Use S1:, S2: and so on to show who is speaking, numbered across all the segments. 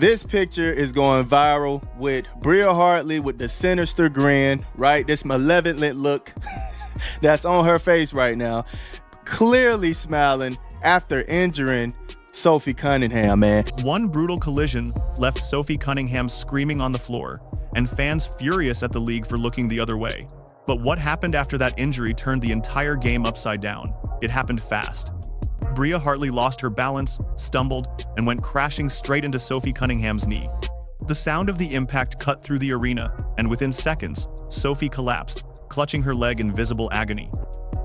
S1: This picture is going viral with Bria Hartley with the sinister grin, right? This malevolent look that's on her face right now, clearly smiling after injuring Sophie Cunningham, man.
S2: One brutal collision left Sophie Cunningham screaming on the floor, and fans furious at the league for looking the other way. But what happened after that injury turned the entire game upside down. It happened fast. Bria Hartley lost her balance, stumbled, and went crashing straight into Sophie Cunningham's knee. The sound of the impact cut through the arena, and within seconds, Sophie collapsed, clutching her leg in visible agony.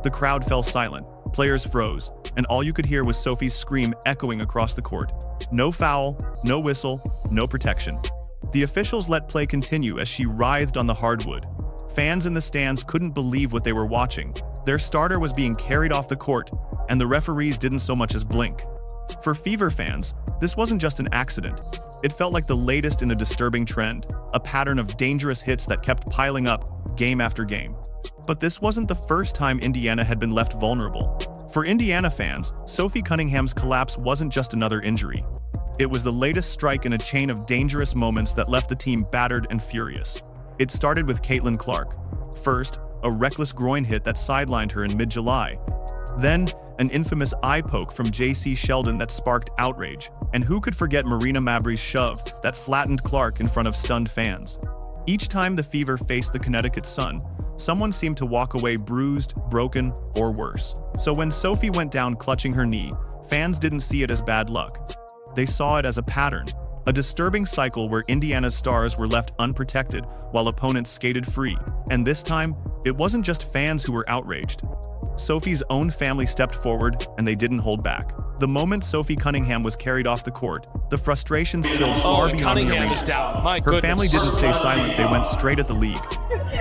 S2: The crowd fell silent, players froze, and all you could hear was Sophie's scream echoing across the court. No foul, no whistle, no protection. The officials let play continue as she writhed on the hardwood. Fans in the stands couldn't believe what they were watching. Their starter was being carried off the court, and the referees didn't so much as blink. For Fever fans, this wasn't just an accident. It felt like the latest in a disturbing trend, a pattern of dangerous hits that kept piling up game after game. But this wasn't the first time Indiana had been left vulnerable. For Indiana fans, Sophie Cunningham's collapse wasn't just another injury. It was the latest strike in a chain of dangerous moments that left the team battered and furious. It started with Caitlin Clark. First, a reckless groin hit that sidelined her in mid-July. Then, an infamous eye poke from J.C. Sheldon that sparked outrage. And who could forget Marina Mabrey's shove that flattened Clark in front of stunned fans? Each time the Fever faced the Connecticut Sun, someone seemed to walk away bruised, broken, or worse. So when Sophie went down clutching her knee, fans didn't see it as bad luck. They saw it as a pattern, a disturbing cycle where Indiana's stars were left unprotected while opponents skated free. And this time, it wasn't just fans who were outraged. Sophie's own family stepped forward, and they didn't hold back. The moment Sophie Cunningham was carried off the court, the frustration spilled far beyond the arena. Her family didn't stay silent, they went straight at the league.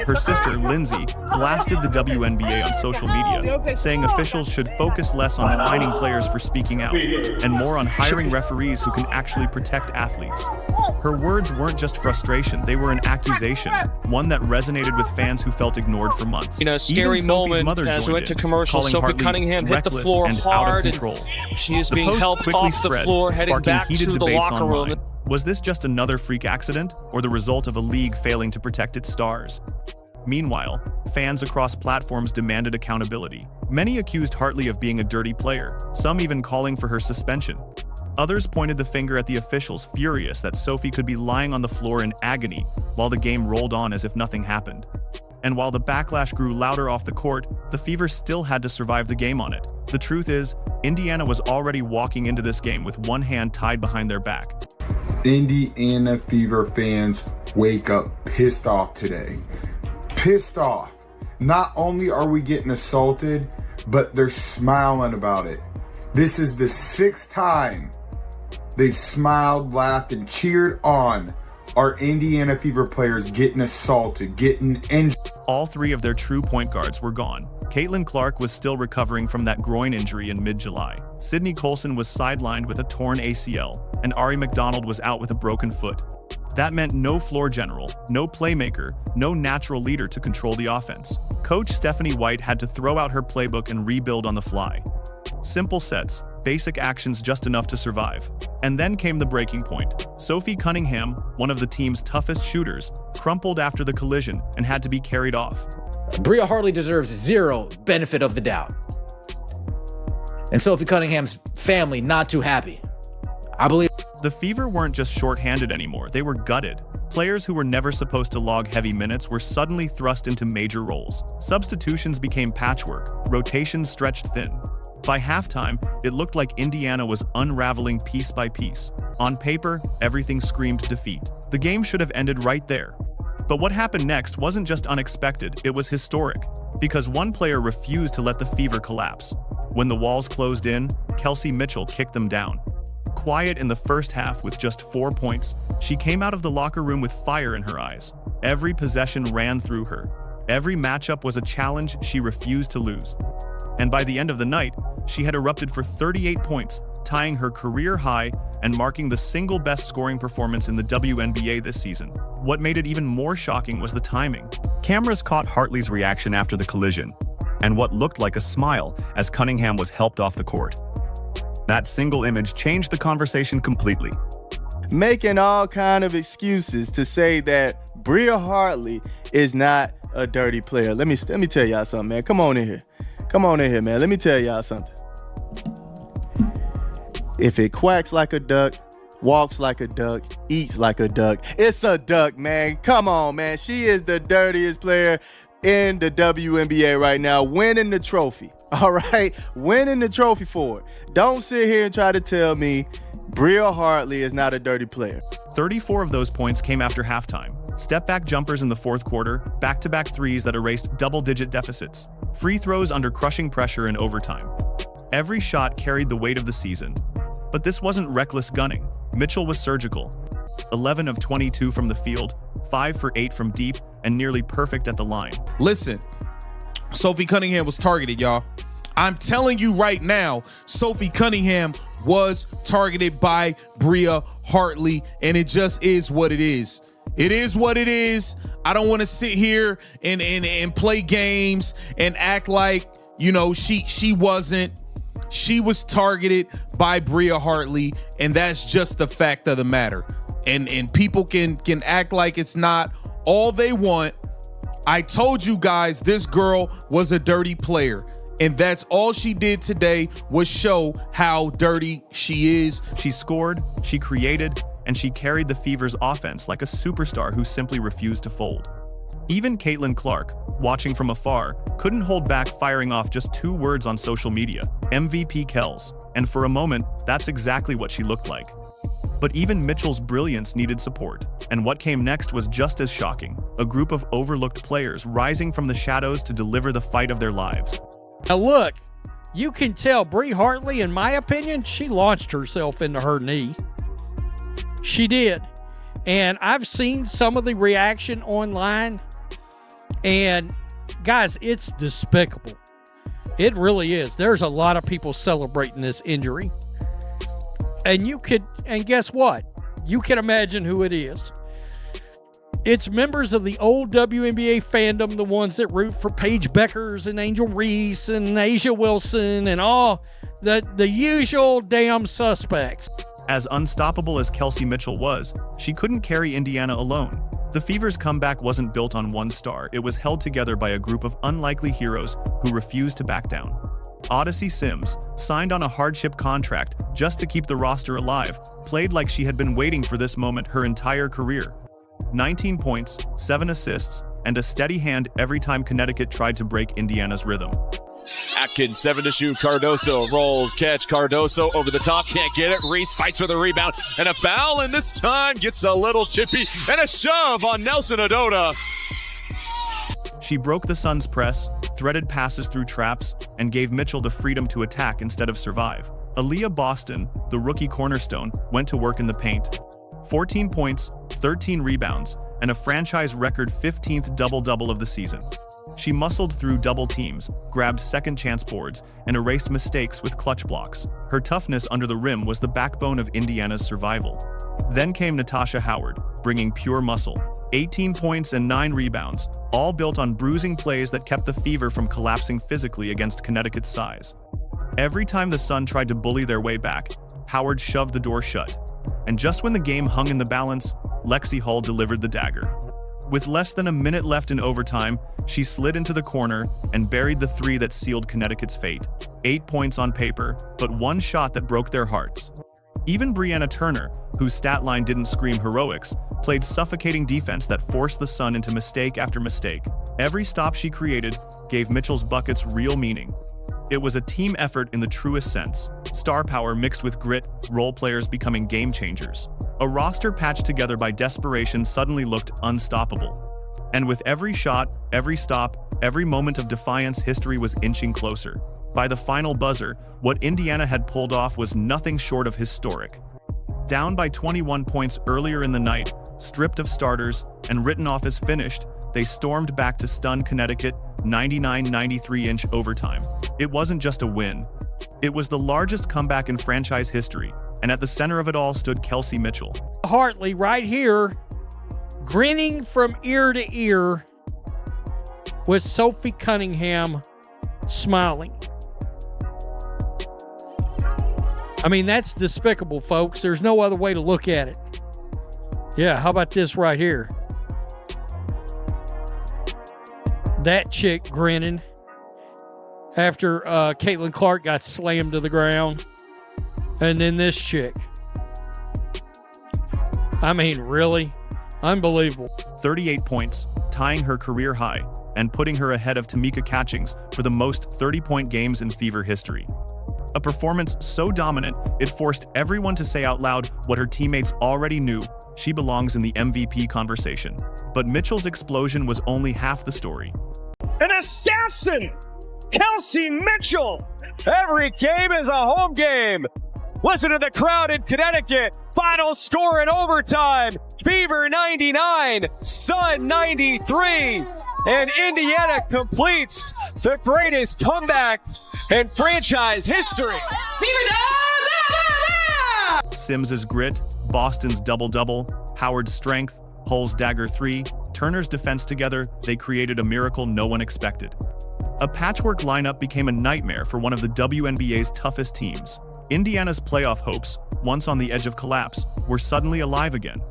S2: Her sister, Lindsay, blasted the WNBA on social media, saying officials should focus less on fining players for speaking out, and more on hiring referees who can actually protect athletes. Her words weren't just frustration, they were an accusation, one that resonated with fans who felt ignored for months.
S3: Scary moment as we went to commercial. Sophie Cunningham hit the floor hard, and she is being helped off the floor, heading back to the locker room.
S2: Was this just another freak accident, or the result of a league failing to protect its stars? Meanwhile, fans across platforms demanded accountability. Many accused Hartley of being a dirty player, some even calling for her suspension. Others pointed the finger at the officials, furious that Sophie could be lying on the floor in agony while the game rolled on as if nothing happened. And while the backlash grew louder off the court, the Fever still had to survive the game on it. The truth is, Indiana was already walking into this game with one hand tied behind their back.
S4: Indiana Fever fans wake up pissed off today. Pissed off. Not only are we getting assaulted, but they're smiling about it. This is the 6th time they've smiled, laughed, and cheered on our Indiana Fever players getting assaulted, getting injured.
S2: All 3 of their true point guards were gone. Caitlin Clark was still recovering from that groin injury in mid-July. Sydney Colson was sidelined with a torn ACL, and Ari McDonald was out with a broken foot. That meant no floor general, no playmaker, no natural leader to control the offense. Coach Stephanie White had to throw out her playbook and rebuild on the fly. Simple sets, basic actions just enough to survive. And then came the breaking point. Sophie Cunningham, one of the team's toughest shooters, crumpled after the collision and had to be carried off.
S5: Bria Hartley deserves 0 benefit of the doubt. And Sophie Cunningham's family not too happy. I believe
S2: the Fever weren't just short-handed anymore, they were gutted. Players who were never supposed to log heavy minutes were suddenly thrust into major roles. Substitutions became patchwork, rotations stretched thin. By halftime, it looked like Indiana was unraveling piece by piece. On paper, everything screamed defeat. The game should have ended right there. But what happened next wasn't just unexpected, it was historic. Because one player refused to let the Fever collapse. When the walls closed in, Kelsey Mitchell kicked them down. Quiet in the first half with just 4 points, she came out of the locker room with fire in her eyes. Every possession ran through her. Every matchup was a challenge she refused to lose. And by the end of the night, she had erupted for 38 points, tying her career high and marking the single best scoring performance in the WNBA this season. What made it even more shocking was the timing. Cameras caught Hartley's reaction after the collision, and what looked like a smile as Cunningham was helped off the court. That single image changed the conversation completely.
S1: making all kind of excuses to say that Bria Hartley is not a dirty player. Let me tell y'all something, man. Come on in here, man. Let me tell y'all something. If it quacks like a duck, walks like a duck, eats like a duck, it's a duck, man. Come on, man. She is the dirtiest player in the WNBA right now, winning the trophy. All right, winning the trophy for it. Don't sit here and try to tell me Bria Hartley is not a dirty player.
S2: 34 of those points came after halftime. Step-back jumpers in the fourth quarter, back-to-back threes that erased double-digit deficits, free throws under crushing pressure in overtime. Every shot carried the weight of the season. But this wasn't reckless gunning. Mitchell was surgical. 11 of 22 from the field, 5 for 8 from deep, and nearly perfect at the line.
S6: Listen, Sophie Cunningham was targeted, y'all. I'm telling you right now, Sophie Cunningham was targeted by Bria Hartley, and it just is what it is. It is what it is. I don't want to sit here and play games and act like, you know, she wasn't. She was targeted by Bria Hartley, and that's just the fact of the matter. And people can act like it's not all they want. I told you guys this girl was a dirty player, and that's all she did today was show how dirty she is.
S2: She scored, she created, and she carried the Fever's offense like a superstar who simply refused to fold. Even Caitlin Clark, watching from afar, couldn't hold back firing off just 2 words on social media, MVP Kells, and for a moment, that's exactly what she looked like. But even Mitchell's brilliance needed support, and what came next was just as shocking, a group of overlooked players rising from the shadows to deliver the fight of their lives.
S7: Now look, you can tell Bria Hartley, in my opinion, she launched herself into her knee. She did. And I've seen some of the reaction online, and guys, it's despicable. It really is. There's a lot of people celebrating this injury. And guess what? You can imagine who it is. It's members of the old WNBA fandom, the ones that root for Paige Beckers and Angel Reese and Asia Wilson and all the usual damn suspects.
S2: As unstoppable as Kelsey Mitchell was, she couldn't carry Indiana alone. The Fever's comeback wasn't built on one star, it was held together by a group of unlikely heroes who refused to back down. Odyssey Sims, signed on a hardship contract just to keep the roster alive, played like she had been waiting for this moment her entire career. 19 points, 7 assists, and a steady hand every time Connecticut tried to break Indiana's rhythm.
S8: Atkins, 7 to shoot. Cardoso rolls, catch. Cardoso over the top, can't get it. Reese fights for the rebound and a foul, and this time gets a little chippy and a shove on Nelson Adota.
S2: She broke the Suns' press, threaded passes through traps, and gave Mitchell the freedom to attack instead of survive. Aaliyah Boston, the rookie cornerstone, went to work in the paint. 14 points, 13 rebounds, and a franchise record 15th double-double of the season. She muscled through double teams, grabbed second-chance boards, and erased mistakes with clutch blocks. Her toughness under the rim was the backbone of Indiana's survival. Then came Natasha Howard, bringing pure muscle. 18 points and 9 rebounds, all built on bruising plays that kept the Fever from collapsing physically against Connecticut's size. Every time the Sun tried to bully their way back, Howard shoved the door shut. And just when the game hung in the balance, Lexi Hull delivered the dagger. With less than a minute left in overtime, she slid into the corner and buried the 3 that sealed Connecticut's fate. 8 points on paper, but 1 shot that broke their hearts. Even Brianna Turner, whose stat line didn't scream heroics, played suffocating defense that forced the Sun into mistake after mistake. Every stop she created gave Mitchell's buckets real meaning. It was a team effort in the truest sense. Star power mixed with grit, role players becoming game changers. A roster patched together by desperation suddenly looked unstoppable. And with every shot, every stop, every moment of defiance, history was inching closer. By the final buzzer, what Indiana had pulled off was nothing short of historic. Down by 21 points earlier in the night, stripped of starters, and written off as finished, they stormed back to stun Connecticut 99-93 overtime. It wasn't just a win. It was the largest comeback in franchise history, and at the center of it all stood Kelsey Mitchell.
S7: Hartley right here, grinning from ear to ear, with Sophie Cunningham smiling. I mean, that's despicable, folks. There's no other way to look at it. Yeah, how about this right here? That chick grinning after Caitlin Clark got slammed to the ground. And then this chick. I mean, really? Unbelievable.
S2: 38 points, tying her career high and putting her ahead of Tamika Catchings for the most 30-point games in Fever history. A performance so dominant, it forced everyone to say out loud what her teammates already knew: she belongs in the MVP conversation. But Mitchell's explosion was only half the story.
S9: An assassin! Kelsey Mitchell! Every game is a home game! Listen to the crowd in Connecticut. Final score in overtime. Fever 99, Sun 93. And Indiana completes the greatest comeback in franchise history.
S2: Sims's grit, Boston's double-double, Howard's strength, Hull's dagger 3, Turner's defense together, they created a miracle no one expected. A patchwork lineup became a nightmare for one of the WNBA's toughest teams. Indiana's playoff hopes, once on the edge of collapse, were suddenly alive again.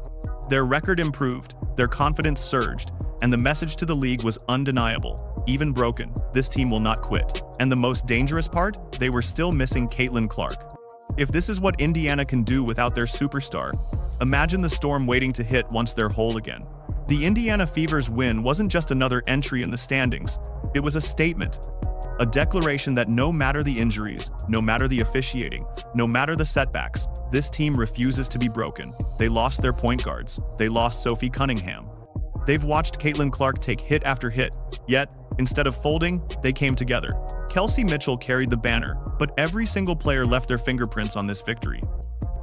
S2: Their record improved, their confidence surged, and the message to the league was undeniable. Even broken, this team will not quit. And the most dangerous part? They were still missing Caitlin Clark. If this is what Indiana can do without their superstar, imagine the storm waiting to hit once they're whole again. The Indiana Fever's win wasn't just another entry in the standings, it was a statement. A declaration that no matter the injuries, no matter the officiating, no matter the setbacks, this team refuses to be broken. They lost their point guards. They lost Sophie Cunningham. They've watched Caitlin Clark take hit after hit, yet, instead of folding, they came together. Kelsey Mitchell carried the banner, but every single player left their fingerprints on this victory.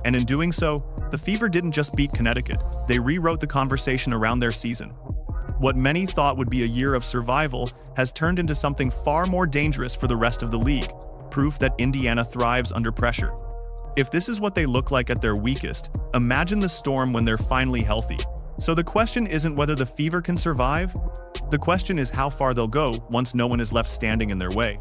S2: And in doing so, the Fever didn't just beat Connecticut, they rewrote the conversation around their season. What many thought would be a year of survival has turned into something far more dangerous for the rest of the league, proof that Indiana thrives under pressure. If this is what they look like at their weakest, imagine the Storm when they're finally healthy. So the question isn't whether the Fever can survive, the question is how far they'll go once no one is left standing in their way.